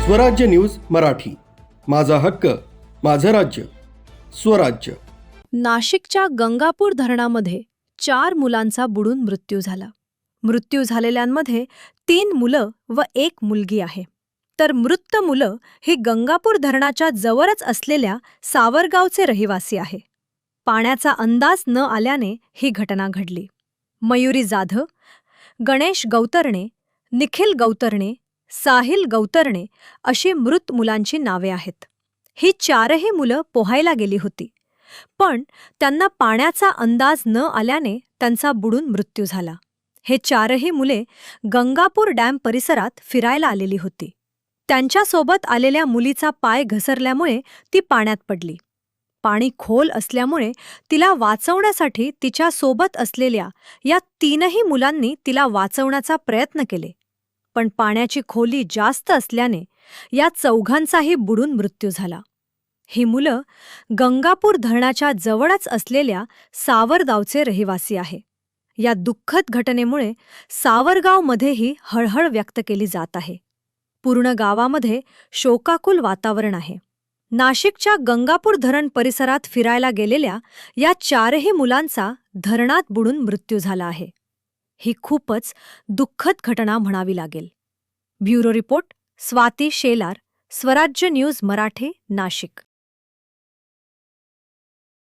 स्वराज्य न्यूज मराठी, माझा हक्क, माझं राज्य, स्वराज्य. नाशिकच्या गंगापूर धरणामध्ये 4 मुलांचा बुडून मृत्यू झाला. मृत्यू झालेल्यांमध्ये 3 मुलं व 1 मुलगी आहे. तर मृत मुलं ही गंगापूर धरणाच्या जवळच असलेल्या सावरगावचे रहिवासी आहे. पाण्याचा अंदाज न आल्याने ही घटना घडली. मयुरी जाधव, गणेश गौतरणे, निखिल गौतरणे, साहिल गौतरणे अशी मृत मुलांची नावे आहेत. ही 4ही मुलं पोहायला गेली होती, पण त्यांना पाण्याचा अंदाज न आल्याने त्यांचा बुडून मृत्यू झाला. हे 4ही मुले गंगापूर डॅम परिसरात फिरायला आलेली होती. त्यांच्यासोबत आलेल्या मुलीचा पाय घसरल्यामुळे ती पाण्यात पडली. पाणी खोल असल्यामुळे तिला वाचवण्यासाठी तिच्या सोबत असलेल्या या 3ही मुलांनी तिला वाचवण्याचा प्रयत्न केले, पण पाण्याची खोली जास्त असल्याने या 4घांचाही बुडून मृत्यू झाला. ही मुलं गंगापूर धरणाच्या जवळच असलेल्या सावरगावचे रहिवासी आहे. या दुःखद घटनेमुळे सावरगावमध्येही हळहळ व्यक्त केली जात आहे. पूर्ण गावामध्ये शोकाकुल वातावरण आहे. नाशिकच्या गंगापूर धरण परिसरात फिरायला गेलेल्या या 4ही मुलांचा धरणात बुडून मृत्यू झाला आहे. ही खूपच दुःखद घटना म्हणावी लागेल. ब्युरो रिपोर्ट, स्वाती शेलार, स्वराज्य न्यूज मराठी, नाशिक.